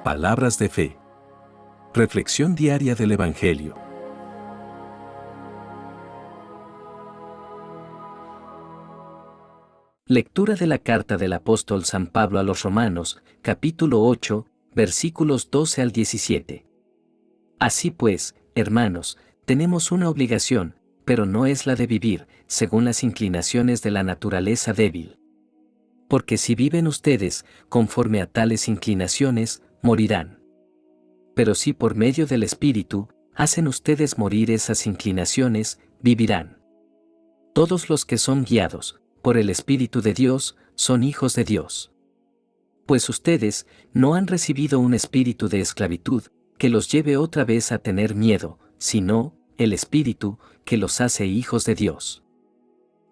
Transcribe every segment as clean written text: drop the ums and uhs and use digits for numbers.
Palabras de fe. Reflexión diaria del Evangelio. Lectura de la carta del apóstol San Pablo a los Romanos, capítulo 8, versículos 12 al 17. Así pues, hermanos, tenemos una obligación, pero no es la de vivir, según las inclinaciones de la naturaleza débil. Porque si viven ustedes, conforme a tales inclinaciones, morirán. Pero si por medio del Espíritu, hacen ustedes morir esas inclinaciones, vivirán. Todos los que son guiados por el Espíritu de Dios, son hijos de Dios. Pues ustedes no han recibido un espíritu de esclavitud, que los lleve otra vez a tener miedo, sino el Espíritu, que los hace hijos de Dios.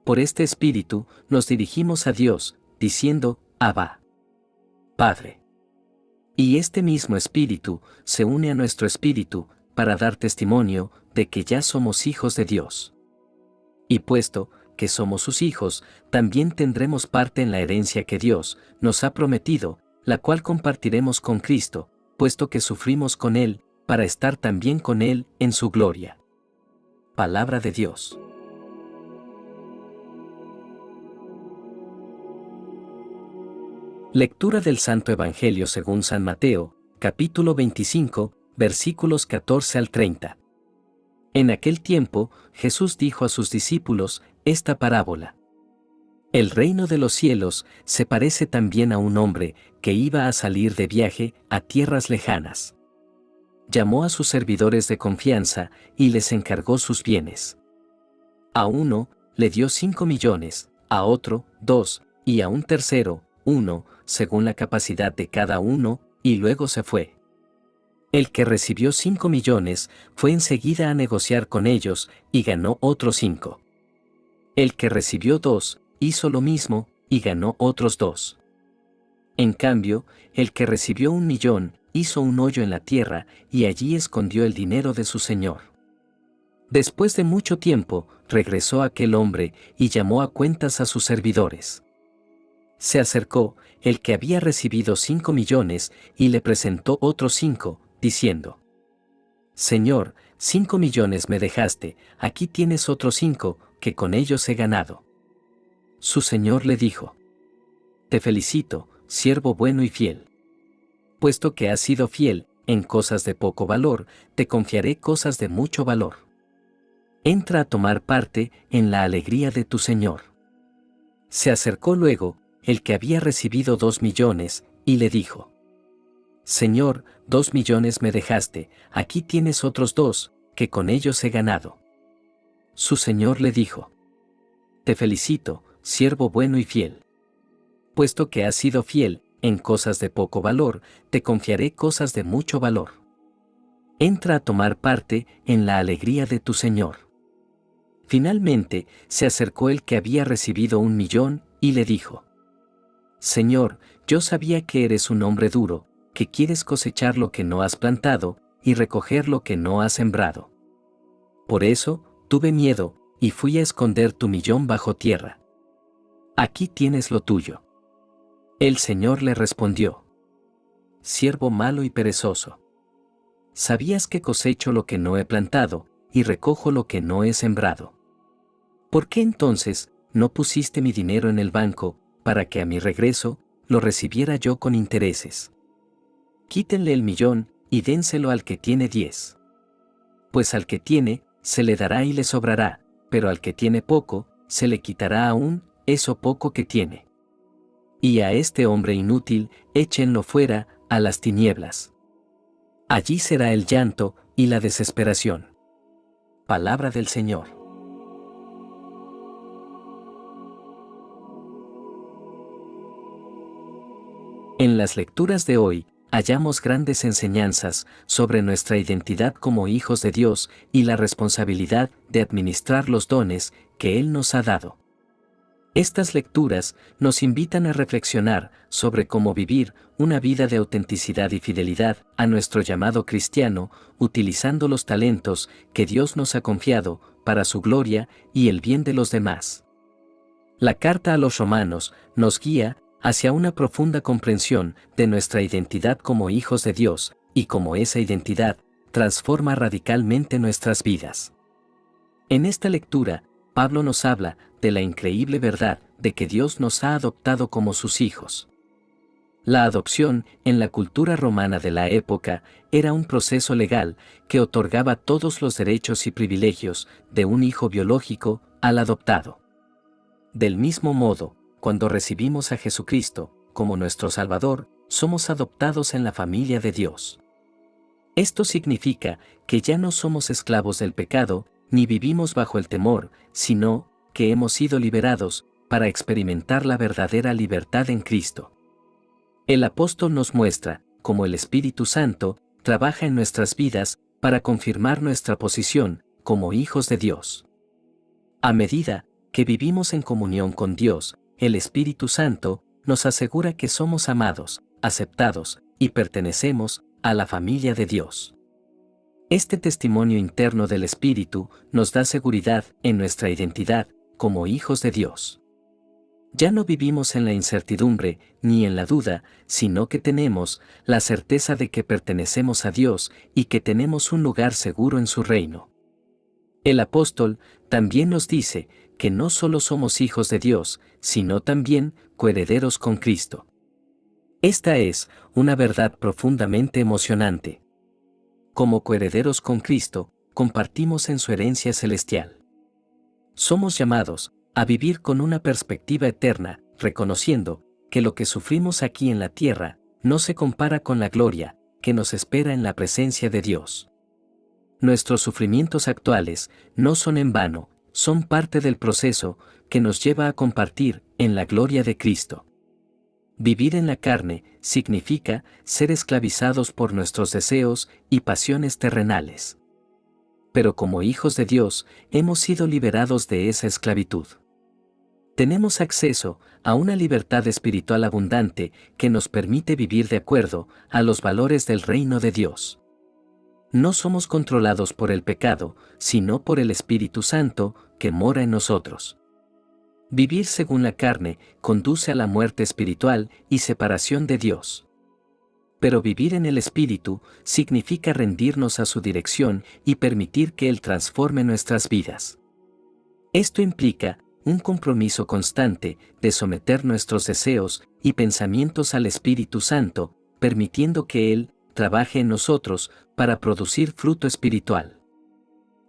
Por este Espíritu nos dirigimos a Dios, diciendo, Abba, Padre. Y este mismo Espíritu se une a nuestro espíritu, para dar testimonio de que ya somos hijos de Dios. Y puesto que somos sus hijos, también tendremos parte en la herencia que Dios nos ha prometido, la cual compartiremos con Cristo, puesto que sufrimos con Él, para estar también con Él en su gloria. Palabra de Dios. Lectura del Santo Evangelio según San Mateo, capítulo 25, versículos 14 al 30. En aquel tiempo, Jesús dijo a sus discípulos esta parábola. El reino de los cielos se parece también a un hombre que iba a salir de viaje a tierras lejanas. Llamó a sus servidores de confianza y les encargó sus bienes. A uno le dio 5 millones, a otro 2, y a un tercero 1, según la capacidad de cada uno, y luego se fue. El que recibió 5 millones fue enseguida a negociar con ellos y ganó otros 5. El que recibió 2 hizo lo mismo y ganó otros 2. En cambio, el que recibió 1 millón hizo un hoyo en la tierra y allí escondió el dinero de su señor. Después de mucho tiempo, regresó aquel hombre y llamó a cuentas a sus servidores. Se acercó el que había recibido 5 millones y le presentó otros 5, diciendo: Señor, 5 millones me dejaste, aquí tienes otros 5, que con ellos he ganado. Su señor le dijo: Te felicito, siervo bueno y fiel. Puesto que has sido fiel en cosas de poco valor, te confiaré cosas de mucho valor. Entra a tomar parte en la alegría de tu señor. Se acercó luego el que había recibido 2 millones, y le dijo: Señor, 2 millones me dejaste, aquí tienes otros 2, que con ellos he ganado. Su señor le dijo: Te felicito, siervo bueno y fiel. Puesto que has sido fiel en cosas de poco valor, te confiaré cosas de mucho valor. Entra a tomar parte en la alegría de tu señor. Finalmente, se acercó el que había recibido 1 millón, y le dijo: Señor, yo sabía que eres un hombre duro, que quieres cosechar lo que no has plantado, y recoger lo que no has sembrado. Por eso, tuve miedo, y fui a esconder tu millón bajo tierra. Aquí tienes lo tuyo. El Señor le respondió: Siervo malo y perezoso. ¿Sabías que cosecho lo que no he plantado, y recojo lo que no he sembrado? ¿Por qué entonces no pusiste mi dinero en el banco, para que a mi regreso lo recibiera yo con intereses? Quítenle el millón, y dénselo al que tiene 10. Pues al que tiene, se le dará y le sobrará, pero al que tiene poco, se le quitará aún eso poco que tiene. Y a este hombre inútil, échenlo fuera, a las tinieblas. Allí será el llanto y la desesperación. Palabra del Señor. En las lecturas de hoy, hallamos grandes enseñanzas sobre nuestra identidad como hijos de Dios y la responsabilidad de administrar los dones que Él nos ha dado. Estas lecturas nos invitan a reflexionar sobre cómo vivir una vida de autenticidad y fidelidad a nuestro llamado cristiano, utilizando los talentos que Dios nos ha confiado para su gloria y el bien de los demás. La carta a los romanos nos guía hacia una profunda comprensión de nuestra identidad como hijos de Dios, y cómo esa identidad transforma radicalmente nuestras vidas. En esta lectura, Pablo nos habla de la increíble verdad de que Dios nos ha adoptado como sus hijos. La adopción, en la cultura romana de la época, era un proceso legal que otorgaba todos los derechos y privilegios de un hijo biológico al adoptado. Del mismo modo, cuando recibimos a Jesucristo como nuestro Salvador, somos adoptados en la familia de Dios. Esto significa que ya no somos esclavos del pecado, ni vivimos bajo el temor, sino que hemos sido liberados para experimentar la verdadera libertad en Cristo. El apóstol nos muestra cómo el Espíritu Santo trabaja en nuestras vidas para confirmar nuestra posición como hijos de Dios. A medida que vivimos en comunión con Dios, el Espíritu Santo nos asegura que somos amados, aceptados y pertenecemos a la familia de Dios. Este testimonio interno del Espíritu nos da seguridad en nuestra identidad como hijos de Dios. Ya no vivimos en la incertidumbre ni en la duda, sino que tenemos la certeza de que pertenecemos a Dios y que tenemos un lugar seguro en su reino. El apóstol también nos dice que no solo somos hijos de Dios, sino también coherederos con Cristo. Esta es una verdad profundamente emocionante. Como coherederos con Cristo, compartimos en su herencia celestial. Somos llamados a vivir con una perspectiva eterna, reconociendo que lo que sufrimos aquí en la tierra no se compara con la gloria que nos espera en la presencia de Dios. Nuestros sufrimientos actuales no son en vano, son parte del proceso que nos lleva a compartir en la gloria de Cristo. Vivir en la carne significa ser esclavizados por nuestros deseos y pasiones terrenales. Pero como hijos de Dios, hemos sido liberados de esa esclavitud. Tenemos acceso a una libertad espiritual abundante que nos permite vivir de acuerdo a los valores del reino de Dios. No somos controlados por el pecado, sino por el Espíritu Santo que mora en nosotros. Vivir según la carne conduce a la muerte espiritual y separación de Dios. Pero vivir en el Espíritu significa rendirnos a su dirección y permitir que Él transforme nuestras vidas. Esto implica un compromiso constante de someter nuestros deseos y pensamientos al Espíritu Santo, permitiendo que Él trabaje en nosotros para producir fruto espiritual.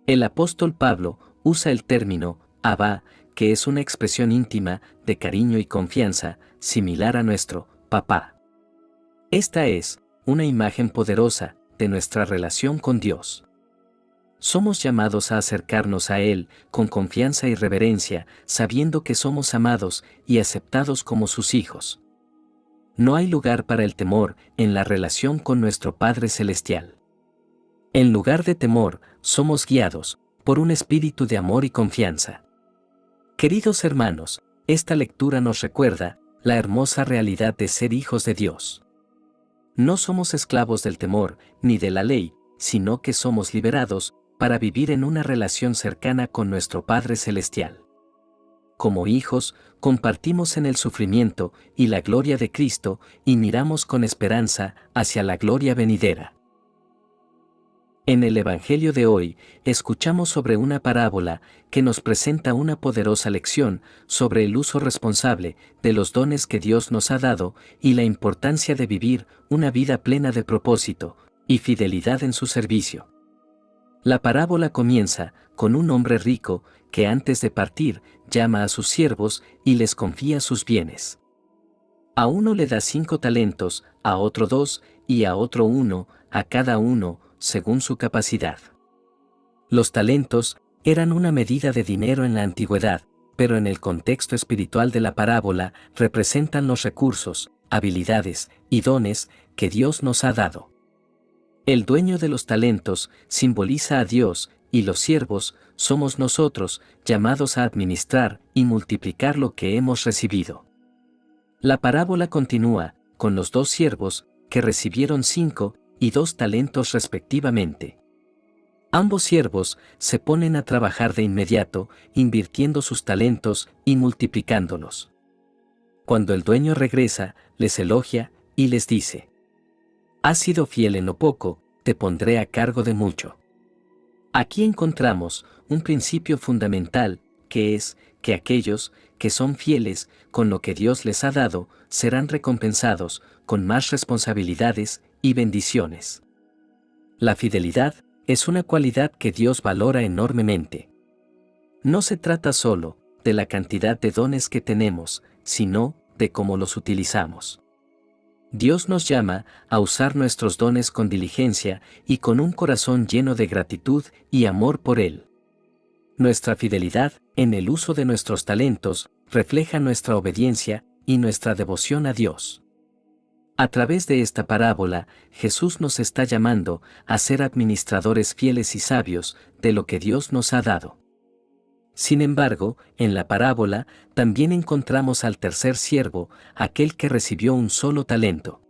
El apóstol Pablo usa el término Abba, que es una expresión íntima de cariño y confianza, similar a nuestro papá. Esta es una imagen poderosa de nuestra relación con Dios. Somos llamados a acercarnos a Él con confianza y reverencia, sabiendo que somos amados y aceptados como sus hijos. No hay lugar para el temor en la relación con nuestro Padre Celestial. En lugar de temor, somos guiados por un espíritu de amor y confianza. Queridos hermanos, esta lectura nos recuerda la hermosa realidad de ser hijos de Dios. No somos esclavos del temor ni de la ley, sino que somos liberados para vivir en una relación cercana con nuestro Padre Celestial. Como hijos, compartimos en el sufrimiento y la gloria de Cristo y miramos con esperanza hacia la gloria venidera. En el Evangelio de hoy, escuchamos sobre una parábola que nos presenta una poderosa lección sobre el uso responsable de los dones que Dios nos ha dado y la importancia de vivir una vida plena de propósito y fidelidad en su servicio. La parábola comienza con un hombre rico que antes de partir llama a sus siervos y les confía sus bienes. A uno le da 5 talentos, a otro 2 y a otro 1, a cada uno según su capacidad. Los talentos eran una medida de dinero en la antigüedad, pero en el contexto espiritual de la parábola representan los recursos, habilidades y dones que Dios nos ha dado. El dueño de los talentos simboliza a Dios y los siervos somos nosotros, llamados a administrar y multiplicar lo que hemos recibido. La parábola continúa con los 2 siervos que recibieron 5 y 2 talentos respectivamente. Ambos siervos se ponen a trabajar de inmediato, invirtiendo sus talentos y multiplicándolos. Cuando el dueño regresa, les elogia y les dice: has sido fiel en lo poco, te pondré a cargo de mucho. Aquí encontramos un principio fundamental, que es que aquellos que son fieles con lo que Dios les ha dado serán recompensados con más responsabilidades y bendiciones. La fidelidad es una cualidad que Dios valora enormemente. No se trata solo de la cantidad de dones que tenemos, sino de cómo los utilizamos. Dios nos llama a usar nuestros dones con diligencia y con un corazón lleno de gratitud y amor por Él. Nuestra fidelidad en el uso de nuestros talentos refleja nuestra obediencia y nuestra devoción a Dios. A través de esta parábola, Jesús nos está llamando a ser administradores fieles y sabios de lo que Dios nos ha dado. Sin embargo, en la parábola también encontramos al tercer siervo, aquel que recibió un solo talento.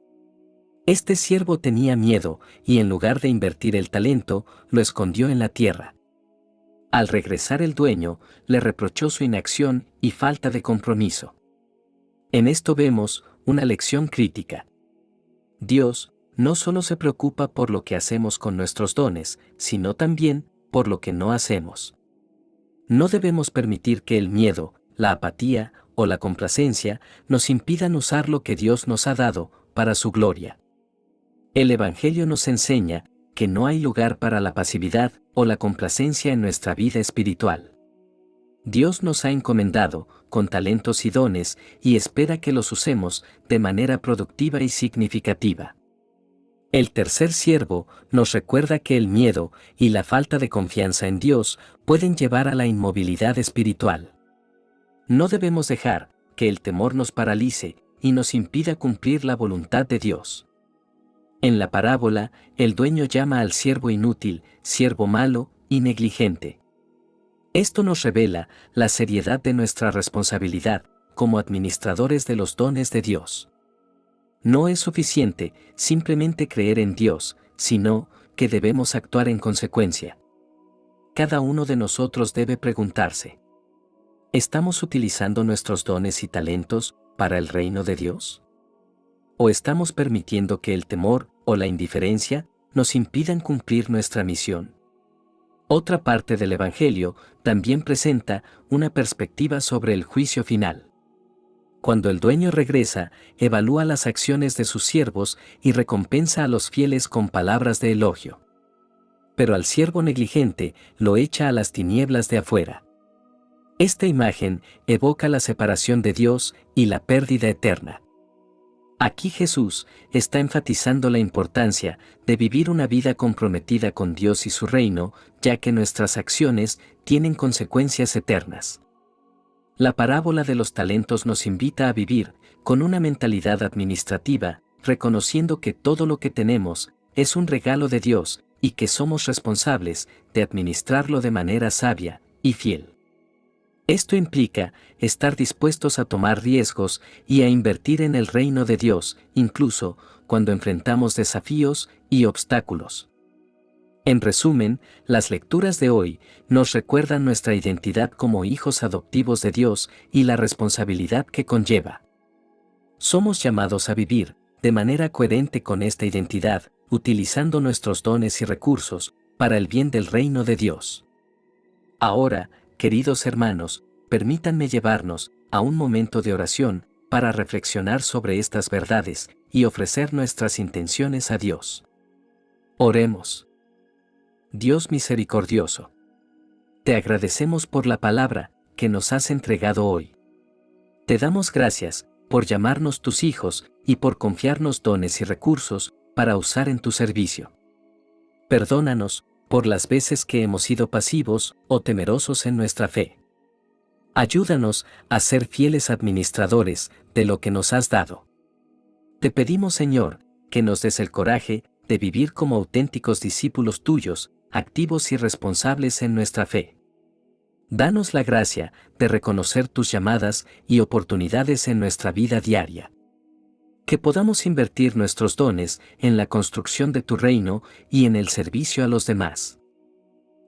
Este siervo tenía miedo y en lugar de invertir el talento, lo escondió en la tierra. Al regresar el dueño, le reprochó su inacción y falta de compromiso. En esto vemos una lección crítica. Dios no solo se preocupa por lo que hacemos con nuestros dones, sino también por lo que no hacemos. No debemos permitir que el miedo, la apatía o la complacencia nos impidan usar lo que Dios nos ha dado para su gloria. El Evangelio nos enseña que no hay lugar para la pasividad o la complacencia en nuestra vida espiritual. Dios nos ha encomendado con talentos y dones y espera que los usemos de manera productiva y significativa. El tercer siervo nos recuerda que el miedo y la falta de confianza en Dios pueden llevar a la inmovilidad espiritual. No debemos dejar que el temor nos paralice y nos impida cumplir la voluntad de Dios. En la parábola, el dueño llama al siervo inútil, siervo malo y negligente. Esto nos revela la seriedad de nuestra responsabilidad como administradores de los dones de Dios. No es suficiente simplemente creer en Dios, sino que debemos actuar en consecuencia. Cada uno de nosotros debe preguntarse: ¿estamos utilizando nuestros dones y talentos para el reino de Dios? ¿O estamos permitiendo que el temor o la indiferencia nos impidan cumplir nuestra misión? Otra parte del Evangelio también presenta una perspectiva sobre el juicio final. Cuando el dueño regresa, evalúa las acciones de sus siervos y recompensa a los fieles con palabras de elogio. Pero al siervo negligente lo echa a las tinieblas de afuera. Esta imagen evoca la separación de Dios y la pérdida eterna. Aquí Jesús está enfatizando la importancia de vivir una vida comprometida con Dios y su reino, ya que nuestras acciones tienen consecuencias eternas. La parábola de los talentos nos invita a vivir con una mentalidad administrativa, reconociendo que todo lo que tenemos es un regalo de Dios y que somos responsables de administrarlo de manera sabia y fiel. Esto implica estar dispuestos a tomar riesgos y a invertir en el reino de Dios, incluso cuando enfrentamos desafíos y obstáculos. En resumen, las lecturas de hoy nos recuerdan nuestra identidad como hijos adoptivos de Dios y la responsabilidad que conlleva. Somos llamados a vivir de manera coherente con esta identidad, utilizando nuestros dones y recursos para el bien del reino de Dios. Ahora, queridos hermanos, permítanme llevarnos a un momento de oración para reflexionar sobre estas verdades y ofrecer nuestras intenciones a Dios. Oremos. Dios misericordioso, te agradecemos por la palabra que nos has entregado hoy. Te damos gracias por llamarnos tus hijos y por confiarnos dones y recursos para usar en tu servicio. Perdónanos por las veces que hemos sido pasivos o temerosos en nuestra fe. Ayúdanos a ser fieles administradores de lo que nos has dado. Te pedimos, Señor, que nos des el coraje de vivir como auténticos discípulos tuyos, activos y responsables en nuestra fe. Danos la gracia de reconocer tus llamadas y oportunidades en nuestra vida diaria. Que podamos invertir nuestros dones en la construcción de tu reino y en el servicio a los demás.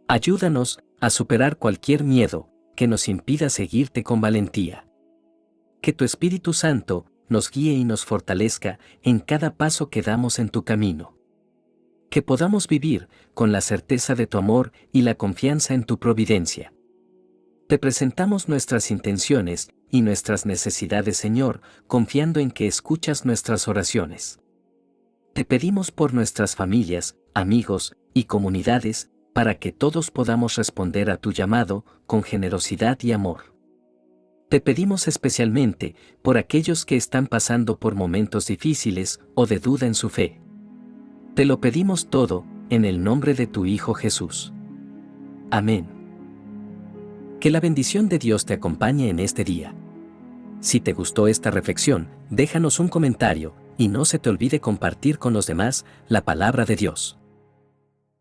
Ayúdanos a superar cualquier miedo que nos impida seguirte con valentía. Que tu Espíritu Santo nos guíe y nos fortalezca en cada paso que damos en tu camino. Que podamos vivir con la certeza de tu amor y la confianza en tu providencia. Te presentamos nuestras intenciones y nuestras necesidades, Señor, confiando en que escuchas nuestras oraciones. Te pedimos por nuestras familias, amigos y comunidades, para que todos podamos responder a tu llamado con generosidad y amor. Te pedimos especialmente por aquellos que están pasando por momentos difíciles o de duda en su fe. Te lo pedimos todo, en el nombre de tu Hijo Jesús. Amén. Que la bendición de Dios te acompañe en este día. Si te gustó esta reflexión, déjanos un comentario, y no se te olvide compartir con los demás la palabra de Dios.